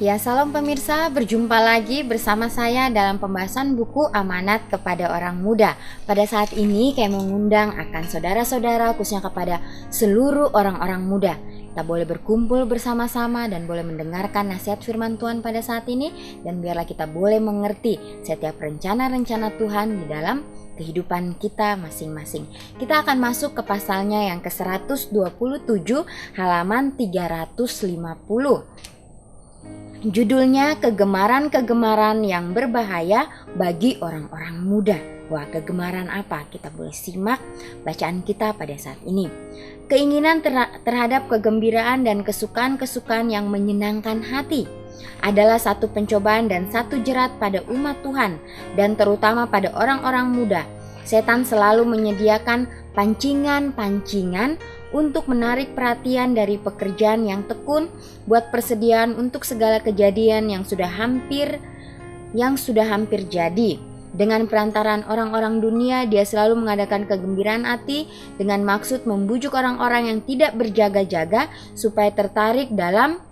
Ya, salam pemirsa, berjumpa lagi bersama saya dalam pembahasan buku Amanat kepada Orang Muda. Pada saat ini saya mengundang akan saudara-saudara, khususnya kepada seluruh orang-orang muda. Kita boleh berkumpul bersama-sama dan boleh mendengarkan nasihat firman Tuhan pada saat ini. Dan biarlah kita boleh mengerti setiap rencana-rencana Tuhan di dalam kehidupan kita masing-masing. Kita akan masuk ke pasalnya yang ke-127 halaman 350. Judulnya kegemaran-kegemaran yang berbahaya bagi orang-orang muda. Wah, kegemaran apa? Kita boleh simak bacaan kita pada saat ini. Keinginan terhadap kegembiraan dan kesukaan-kesukaan yang menyenangkan hati adalah satu pencobaan dan satu jerat pada umat Tuhan, dan terutama pada orang-orang muda. Setan selalu menyediakan pancingan-pancingan untuk menarik perhatian dari pekerjaan yang tekun, buat persediaan untuk segala kejadian yang sudah hampir jadi. Dengan perantaraan orang-orang dunia, dia selalu mengadakan kegembiraan hati dengan maksud membujuk orang-orang yang tidak berjaga-jaga supaya tertarik dalam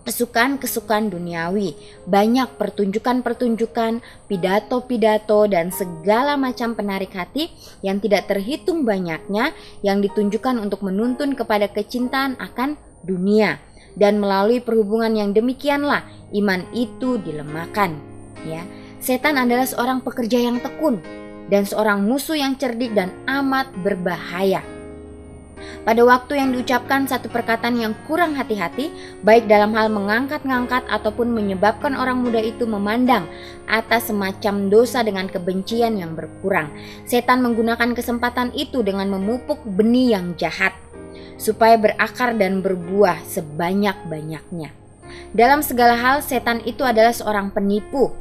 kesukaan-kesukaan duniawi. Banyak pertunjukan-pertunjukan, pidato-pidato, dan segala macam penarik hati yang tidak terhitung banyaknya yang ditunjukkan untuk menuntun kepada kecintaan akan dunia. Dan melalui perhubungan yang demikianlah iman itu dilemahkan. Ya, setan adalah seorang pekerja yang tekun dan seorang musuh yang cerdik dan amat berbahaya. Pada waktu yang diucapkan satu perkataan yang kurang hati-hati, baik dalam hal mengangkat-ngangkat ataupun menyebabkan orang muda itu memandang atas semacam dosa dengan kebencian yang berkurang, setan menggunakan kesempatan itu dengan memupuk benih yang jahat supaya berakar dan berbuah sebanyak-banyaknya. Dalam segala hal, setan itu adalah seorang penipu,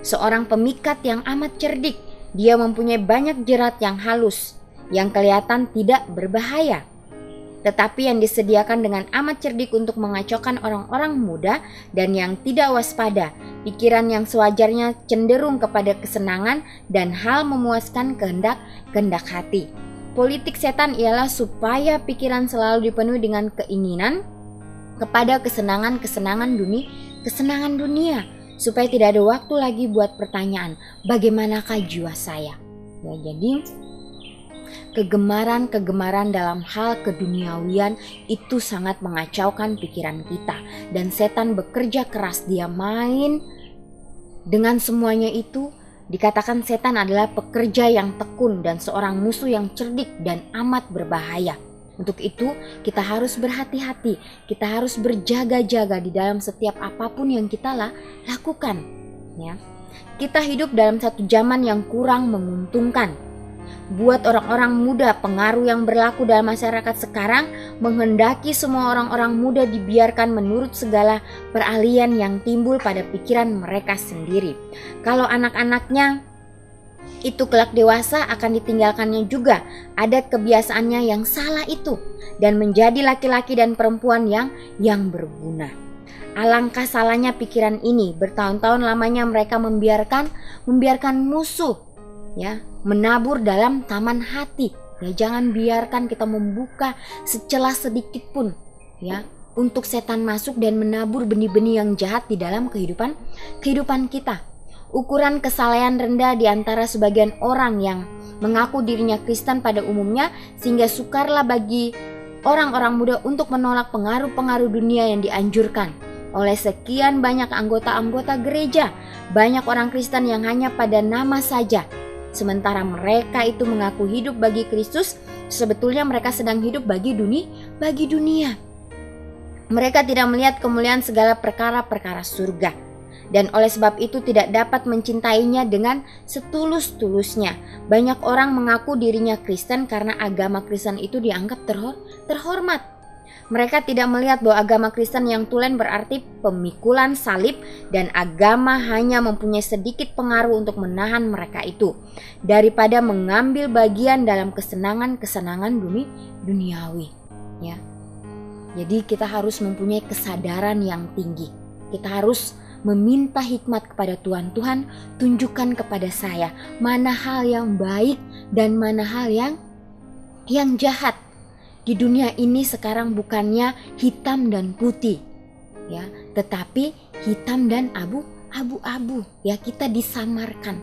seorang pemikat yang amat cerdik. Dia mempunyai banyak jerat yang halus yang kelihatan tidak berbahaya, tetapi yang disediakan dengan amat cerdik untuk mengacaukan orang-orang muda dan yang tidak waspada. Pikiran yang sewajarnya cenderung kepada kesenangan dan hal memuaskan kehendak hati. Politik setan ialah supaya pikiran selalu dipenuhi dengan keinginan kepada kesenangan dunia, supaya tidak ada waktu lagi buat pertanyaan, bagaimanakah jiwa saya? Ya, jadi kegemaran-kegemaran dalam hal keduniawian itu sangat mengacaukan pikiran kita, dan setan bekerja keras. Dia main dengan semuanya itu. Dikatakan setan adalah pekerja yang tekun dan seorang musuh yang cerdik dan amat berbahaya. Untuk itu kita harus berhati-hati, kita harus berjaga-jaga di dalam setiap apapun yang kita lakukan. Ya. Kita hidup dalam satu zaman yang kurang menguntungkan. Buat orang-orang muda, pengaruh yang berlaku dalam masyarakat sekarang menghendaki semua orang-orang muda dibiarkan menurut segala peralihan yang timbul pada pikiran mereka sendiri. Kalau anak-anaknya itu kelak dewasa, akan ditinggalkannya juga adat kebiasaannya yang salah itu dan menjadi laki-laki dan perempuan yang berguna. Alangkah salahnya pikiran ini. Bertahun-tahun lamanya mereka membiarkan musuh menabur dalam taman hati. Ya, jangan biarkan kita membuka secelah sedikit pun untuk setan masuk dan menabur benih-benih yang jahat di dalam kehidupan kita. Ukuran kesalehan rendah di antara sebagian orang yang mengaku dirinya Kristen pada umumnya, sehingga sukarlah bagi orang-orang muda untuk menolak pengaruh-pengaruh dunia yang dianjurkan oleh sekian banyak anggota-anggota gereja. Banyak orang Kristen yang hanya pada nama saja. Sementara mereka itu mengaku hidup bagi Kristus, sebetulnya mereka sedang hidup bagi dunia. Mereka tidak melihat kemuliaan segala perkara-perkara surga, dan oleh sebab itu tidak dapat mencintainya dengan setulus-tulusnya. Banyak orang mengaku dirinya Kristen karena agama Kristen itu dianggap terhormat. Mereka tidak melihat bahwa agama Kristen yang tulen berarti pemikulan salib, dan agama hanya mempunyai sedikit pengaruh untuk menahan mereka itu daripada mengambil bagian dalam kesenangan-kesenangan duniawi. Ya. Jadi kita harus mempunyai kesadaran yang tinggi. Kita harus meminta hikmat kepada Tuhan. Tuhan, tunjukkan kepada saya mana hal yang baik dan mana hal yang jahat. Di dunia ini sekarang bukannya hitam dan putih, ya, tetapi hitam dan abu-abu, ya, kita disamarkan,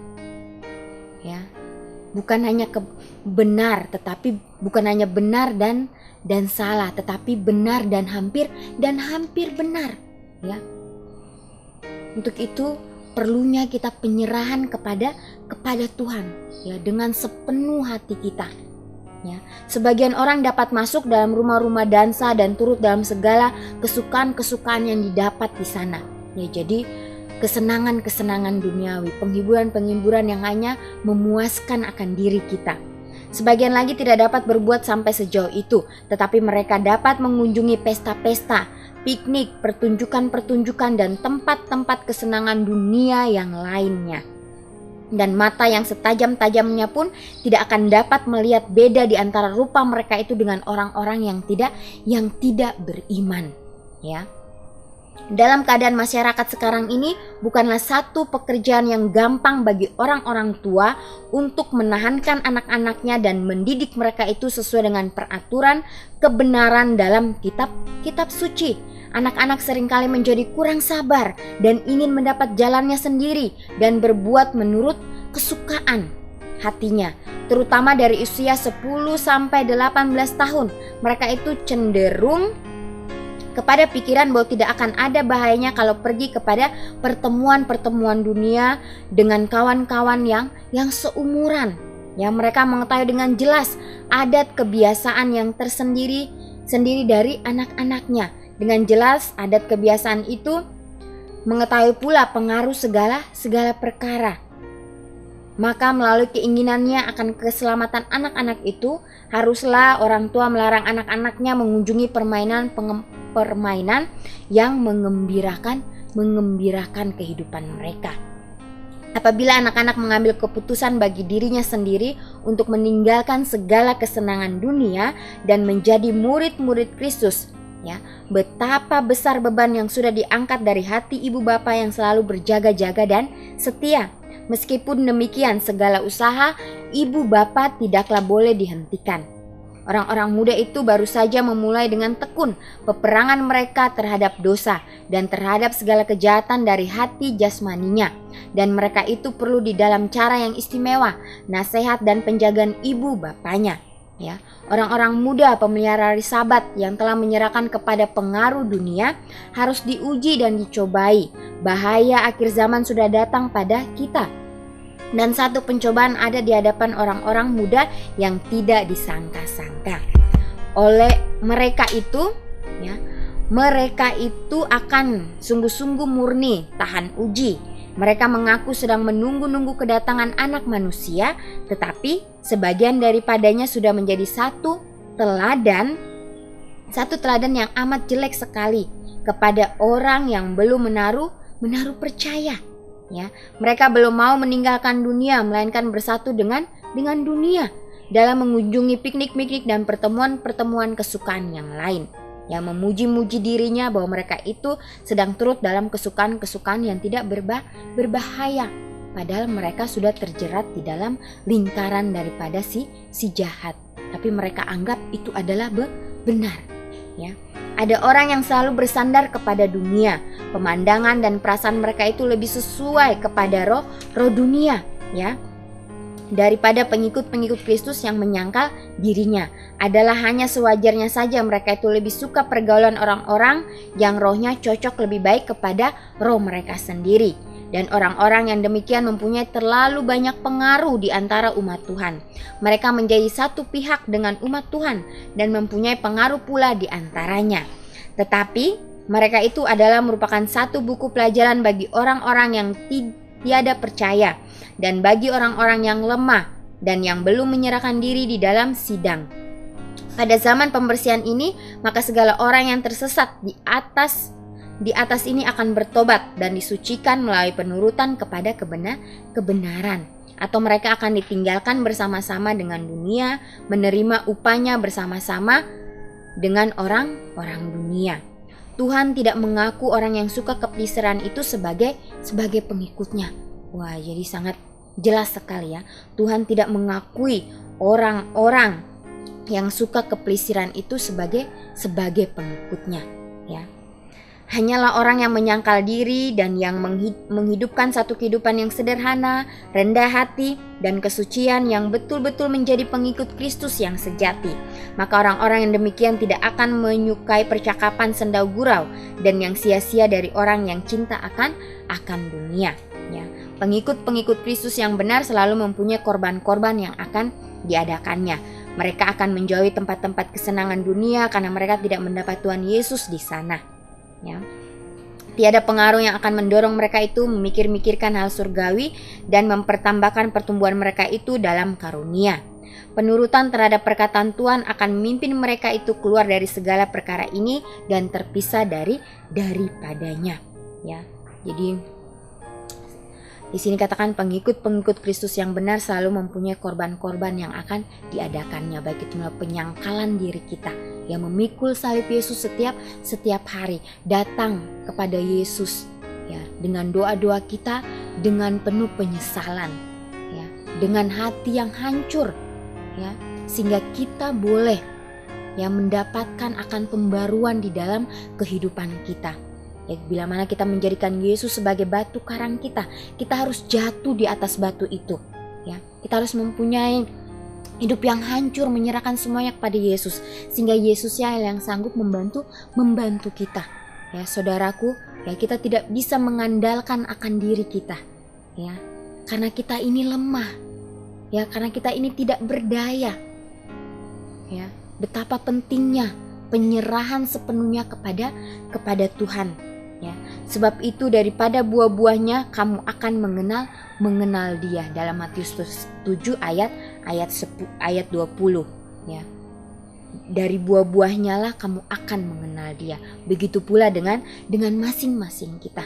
ya. Bukan hanya benar, tetapi bukan hanya benar dan salah, tetapi benar dan hampir benar, ya. Untuk itu perlunya kita penyerahan kepada Tuhan, ya, dengan sepenuh hati kita, ya. Sebagian orang dapat masuk dalam rumah-rumah dansa dan turut dalam segala kesukaan-kesukaan yang didapat di sana, ya. Jadi kesenangan-kesenangan duniawi, penghiburan-penghiburan yang hanya memuaskan akan diri kita. Sebagian lagi tidak dapat berbuat sampai sejauh itu, tetapi mereka dapat mengunjungi pesta-pesta, piknik, pertunjukan-pertunjukan, dan tempat-tempat kesenangan dunia yang lainnya. Dan mata yang setajam-tajamnya pun tidak akan dapat melihat beda di antara rupa mereka itu dengan orang-orang yang tidak beriman, ya. Dalam keadaan masyarakat sekarang ini, bukanlah satu pekerjaan yang gampang bagi orang-orang tua untuk menahankan anak-anaknya dan mendidik mereka itu sesuai dengan peraturan kebenaran dalam kitab suci. Anak-anak seringkali menjadi kurang sabar dan ingin mendapat jalannya sendiri dan berbuat menurut kesukaan hatinya. Terutama dari usia 10 sampai 18 tahun, mereka itu cenderung kepada pikiran bahwa tidak akan ada bahayanya kalau pergi kepada pertemuan-pertemuan dunia dengan kawan-kawan yang seumuran. Ya, mereka mengetahui dengan jelas adat kebiasaan yang tersendiri dari anak-anaknya. Dengan jelas adat kebiasaan itu mengetahui pula pengaruh segala perkara. Maka melalui keinginannya akan keselamatan anak-anak itu, haruslah orang tua melarang anak-anaknya mengunjungi permainan yang mengembirakan kehidupan mereka. Apabila anak-anak mengambil keputusan bagi dirinya sendiri untuk meninggalkan segala kesenangan dunia dan menjadi murid-murid Kristus, ya, betapa besar beban yang sudah diangkat dari hati ibu bapa yang selalu berjaga-jaga dan setia. Meskipun demikian, segala usaha ibu bapa tidaklah boleh dihentikan. Orang-orang muda itu baru saja memulai dengan tekun peperangan mereka terhadap dosa dan terhadap segala kejahatan dari hati jasmaninya. Dan mereka itu perlu di dalam cara yang istimewa, nasihat dan penjagaan ibu bapanya. Ya, orang-orang muda pemelihara risabat yang telah menyerahkan kepada pengaruh dunia harus diuji dan dicobai. Bahaya akhir zaman sudah datang pada kita. Dan satu pencobaan ada di hadapan orang-orang muda yang tidak disangka-sangka. Oleh mereka itu, ya, mereka itu akan sungguh-sungguh murni tahan uji. Mereka mengaku sedang menunggu-nunggu kedatangan anak manusia, tetapi sebagian daripadanya sudah menjadi satu teladan yang amat jelek sekali kepada orang yang belum menaruh percaya. Ya, mereka belum mau meninggalkan dunia, melainkan bersatu dengan dunia dalam mengunjungi piknik-piknik dan pertemuan-pertemuan kesukaan yang lain. Ya, memuji-muji dirinya bahwa mereka itu sedang turut dalam kesukaan-kesukaan yang tidak berbahaya. Padahal mereka sudah terjerat di dalam lingkaran daripada si jahat. Tapi mereka anggap itu adalah benar. Ya. Ada orang yang selalu bersandar kepada dunia. Pemandangan dan perasaan mereka itu lebih sesuai kepada roh dunia, ya, daripada pengikut-pengikut Kristus yang menyangkal dirinya. Adalah hanya sewajarnya saja mereka itu lebih suka pergaulan orang-orang yang rohnya cocok lebih baik kepada roh mereka sendiri. Dan orang-orang yang demikian mempunyai terlalu banyak pengaruh di antara umat Tuhan. Mereka menjadi satu pihak dengan umat Tuhan dan mempunyai pengaruh pula di antaranya. Tetapi mereka itu adalah merupakan satu buku pelajaran bagi orang-orang yang tiada percaya dan bagi orang-orang yang lemah dan yang belum menyerahkan diri di dalam sidang. Pada zaman pembersihan ini, maka segala orang yang tersesat di atas ini akan bertobat dan disucikan melalui penurutan kepada kebenaran. Atau mereka akan ditinggalkan bersama-sama dengan dunia, menerima upahnya bersama-sama dengan orang-orang dunia. Tuhan tidak mengaku orang yang suka kepelisaran itu sebagai pengikutnya. Wah, jadi sangat jelas sekali ya. Tuhan tidak mengakui orang-orang yang suka kepelisiran itu sebagai pengikutnya, ya. Hanyalah orang yang menyangkal diri dan yang menghidupkan satu kehidupan yang sederhana, rendah hati, dan kesucian yang betul-betul menjadi pengikut Kristus yang sejati. Maka orang-orang yang demikian tidak akan menyukai percakapan sendau gurau dan yang sia-sia dari orang yang cinta akan dunia. Ya. Pengikut-pengikut Kristus yang benar selalu mempunyai korban-korban yang akan diadakannya. Mereka akan menjauhi tempat-tempat kesenangan dunia karena mereka tidak mendapat Tuhan Yesus di sana. Ya. Tiada pengaruh yang akan mendorong mereka itu memikir-mikirkan hal surgawi dan mempertambahkan pertumbuhan mereka itu dalam karunia. Penurutan terhadap perkataan Tuhan akan memimpin mereka itu keluar dari segala perkara ini dan terpisah daripadanya. Ya. Jadi di sini katakan pengikut-pengikut Kristus yang benar selalu mempunyai korban-korban yang akan diadakannya, baik itu penyangkalan diri kita yang memikul salib Yesus setiap hari, datang kepada Yesus ya dengan doa-doa kita dengan penuh penyesalan ya, dengan hati yang hancur ya, sehingga kita boleh ya mendapatkan akan pembaruan di dalam kehidupan kita. Ya, bila mana kita menjadikan Yesus sebagai batu karang kita harus jatuh di atas batu itu. Ya, kita harus mempunyai hidup yang hancur, menyerahkan semuanya kepada Yesus, sehingga Yesusnya yang sanggup membantu kita. Ya, saudaraku, ya kita tidak bisa mengandalkan akan diri kita, ya, karena kita ini lemah, ya, karena kita ini tidak berdaya. Ya, betapa pentingnya penyerahan sepenuhnya kepada Tuhan. Ya, sebab itu daripada buah-buahnya kamu akan mengenal Dia, dalam Matius 7 ayat 20 ya. Dari buah-buahnya lah kamu akan mengenal Dia. Begitu pula dengan masing-masing kita.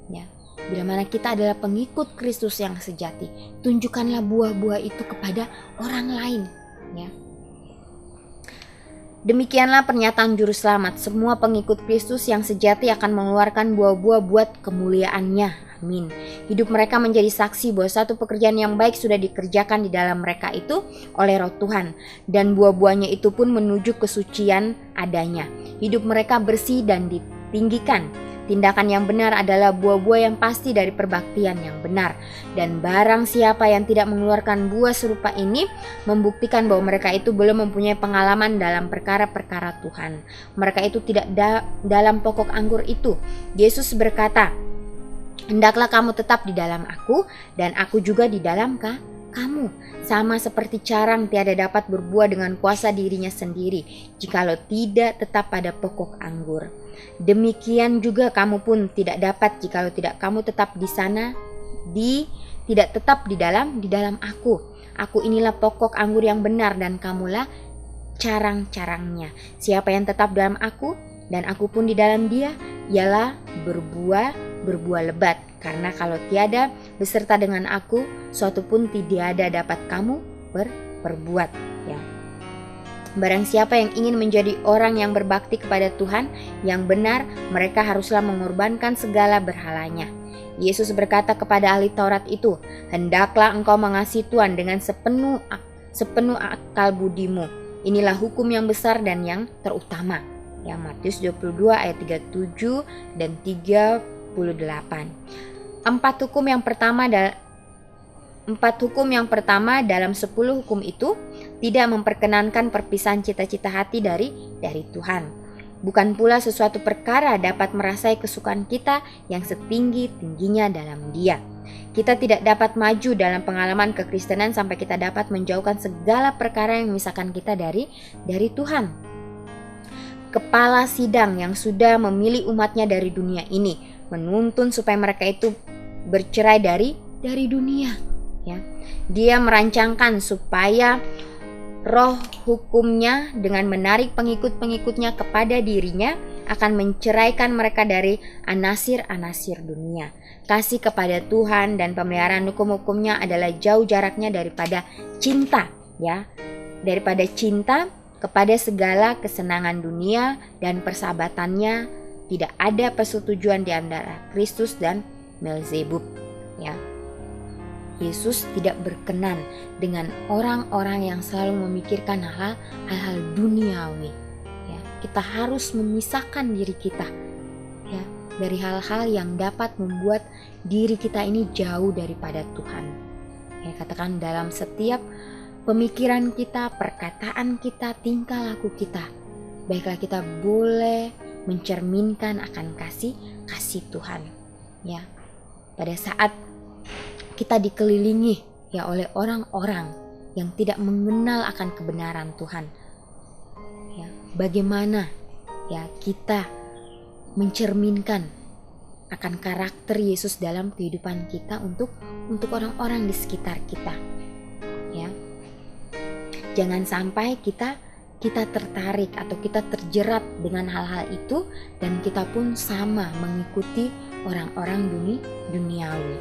Ya. Bila mana kita adalah pengikut Kristus yang sejati, tunjukkanlah buah-buah itu kepada orang lain, ya. Demikianlah pernyataan juru selamat. Semua pengikut Kristus yang sejati akan mengeluarkan buah-buah buat kemuliaan-Nya. Amin. Hidup mereka menjadi saksi bahwa satu pekerjaan yang baik sudah dikerjakan di dalam mereka itu oleh Roh Tuhan, dan buah-buahnya itu pun menuju kesucian adanya. Hidup mereka bersih dan ditinggikan. Tindakan yang benar adalah buah-buah yang pasti dari perbaktian yang benar. Dan barang siapa yang tidak mengeluarkan buah serupa ini, membuktikan bahwa mereka itu belum mempunyai pengalaman dalam perkara-perkara Tuhan. Mereka itu tidak dalam pokok anggur itu. Yesus berkata, "Hendaklah kamu tetap di dalam aku, dan aku juga di dalam kamu. Sama seperti carang tiada dapat berbuah dengan kuasa dirinya sendiri, jikalau tidak tetap pada pokok anggur. Demikian juga kamu pun tidak dapat jikalau tidak kamu tetap di sana, tidak tetap di dalam aku. Aku inilah pokok anggur yang benar dan kamulah carang-carangnya. Siapa yang tetap dalam aku dan aku pun di dalam dia, ialah berbuah lebat. Karena kalau tiada beserta dengan aku, suatu pun tiada dapat kamu berbuat." Ya. Barang siapa yang ingin menjadi orang yang berbakti kepada Tuhan yang benar, mereka haruslah mengorbankan segala berhalanya. Yesus berkata kepada ahli Taurat itu, "Hendaklah engkau mengasihi Tuhan dengan sepenuh akal budimu. Inilah hukum yang besar dan yang terutama." Ya, Matius 22 ayat 37 dan 38. Empat hukum yang pertama dalam 10 hukum itu tidak memperkenankan perpisahan cita-cita hati dari Tuhan. Bukan pula sesuatu perkara dapat merasai kesukaan kita yang setinggi-tingginya dalam Dia. Kita tidak dapat maju dalam pengalaman kekristenan sampai kita dapat menjauhkan segala perkara yang memisahkan kita dari Tuhan. Kepala sidang yang sudah memilih umatnya dari dunia ini menuntun supaya mereka itu bercerai dari dunia. Ya. Dia merancangkan supaya roh hukumnya dengan menarik pengikut-pengikutnya kepada dirinya akan menceraikan mereka dari anasir-anasir dunia. Kasih kepada Tuhan dan pemeliharaan hukum-hukumnya adalah jauh jaraknya daripada cinta, ya. Daripada cinta kepada segala kesenangan dunia dan persahabatannya, tidak ada persetujuan di antara Kristus dan Beelzebub, ya. Yesus tidak berkenan dengan orang-orang yang selalu memikirkan hal-hal duniawi. Ya, kita harus memisahkan diri kita ya, dari hal-hal yang dapat membuat diri kita ini jauh daripada Tuhan. Ya, katakan dalam setiap pemikiran kita, perkataan kita, tingkah laku kita, baiklah kita boleh mencerminkan akan kasih Tuhan. Ya, pada saat kita dikelilingi ya oleh orang-orang yang tidak mengenal akan kebenaran Tuhan, ya, bagaimana ya kita mencerminkan akan karakter Yesus dalam kehidupan kita untuk orang-orang di sekitar kita, ya. Jangan sampai kita tertarik atau kita terjerat dengan hal-hal itu dan kita pun sama mengikuti orang-orang duniawi.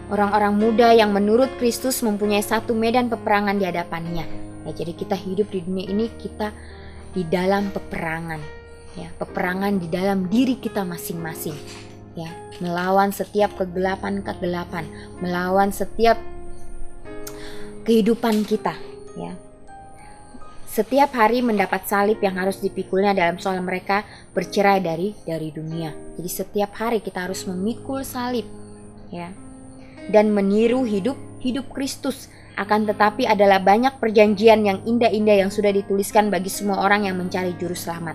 Orang-orang muda yang menurut Kristus mempunyai satu medan peperangan di hadapannya. Ya, jadi kita hidup di dunia ini, kita di dalam peperangan, ya, peperangan di dalam diri kita masing-masing, ya, melawan setiap kegelapan, melawan setiap kehidupan kita, ya. Setiap hari mendapat salib yang harus dipikulnya dalam soal mereka bercerai dari dunia. Jadi setiap hari kita harus memikul salib, ya, dan meniru hidup Kristus. Akan tetapi adalah banyak perjanjian yang indah-indah yang sudah dituliskan bagi semua orang yang mencari juru selamat.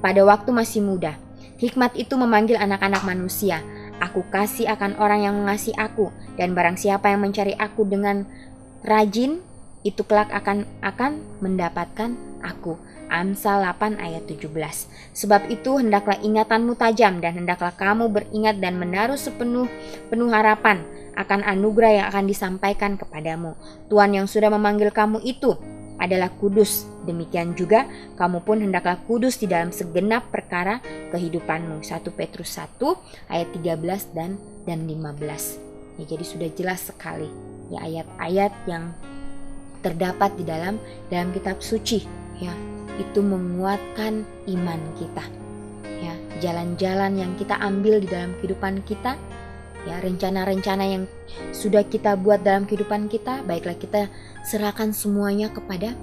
Pada waktu masih muda, hikmat itu memanggil anak-anak manusia. Aku kasih akan orang yang mengasihi aku, dan barang siapa yang mencari aku dengan rajin, itu kelak akan mendapatkan aku. Amsal 8 ayat 17. Sebab itu hendaklah ingatanmu tajam, dan hendaklah kamu beringat dan menaruh sepenuh harapan akan anugerah yang akan disampaikan kepadamu. Tuhan yang sudah memanggil kamu itu adalah kudus. Demikian juga kamu pun hendaklah kudus di dalam segenap perkara kehidupanmu. 1 Petrus 1 ayat 13 dan 15. Ya, jadi sudah jelas sekali ya ayat-ayat yang terdapat di dalam kitab suci, ya, itu menguatkan iman kita, ya, jalan-jalan yang kita ambil di dalam kehidupan kita, ya, rencana-rencana yang sudah kita buat dalam kehidupan kita, baiklah kita serahkan semuanya kepada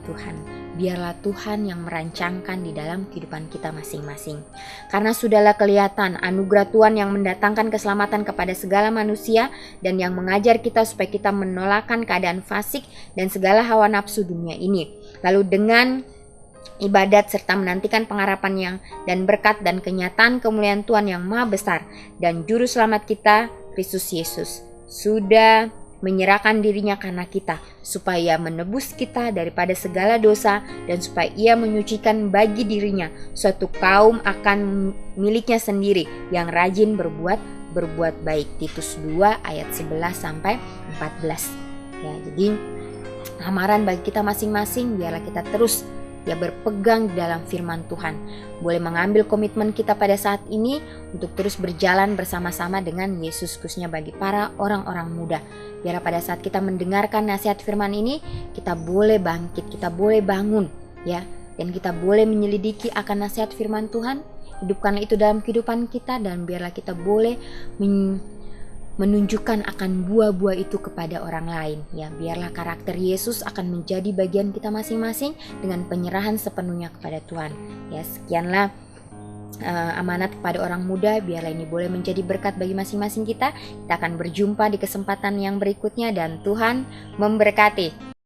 Tuhan. Biarlah Tuhan yang merancangkan di dalam kehidupan kita masing-masing. Karena sudahlah kelihatan anugerah Tuhan yang mendatangkan keselamatan kepada segala manusia dan yang mengajar kita supaya kita menolakkan keadaan fasik dan segala hawa nafsu dunia ini. Lalu dengan ibadat serta menantikan pengharapan yang dan berkat dan kenyataan kemuliaan Tuhan yang maha besar dan juru selamat kita Kristus Yesus sudah menyerahkan dirinya karena kita, supaya menebus kita daripada segala dosa dan supaya ia menyucikan bagi dirinya suatu kaum akan miliknya sendiri yang rajin berbuat baik. Titus 2 ayat 11 sampai 14. Ya, jadi amaran bagi kita masing-masing, biarlah kita terus berpegang di dalam firman Tuhan. Boleh mengambil komitmen kita pada saat ini untuk terus berjalan bersama-sama dengan Yesus, khususnya bagi para orang-orang muda. Biar pada saat kita mendengarkan nasihat firman ini, kita boleh bangkit, kita boleh bangun, ya, dan kita boleh menyelidiki akan nasihat firman Tuhan. Hidupkanlah itu dalam kehidupan kita, dan biarlah kita boleh menunjukkan akan buah-buah itu kepada orang lain, ya. Biarlah karakter Yesus akan menjadi bagian kita masing-masing dengan penyerahan sepenuhnya kepada Tuhan. Ya, sekianlah amanat kepada orang muda. Biarlah ini boleh menjadi berkat bagi masing-masing kita. Kita akan berjumpa di kesempatan yang berikutnya dan Tuhan memberkati.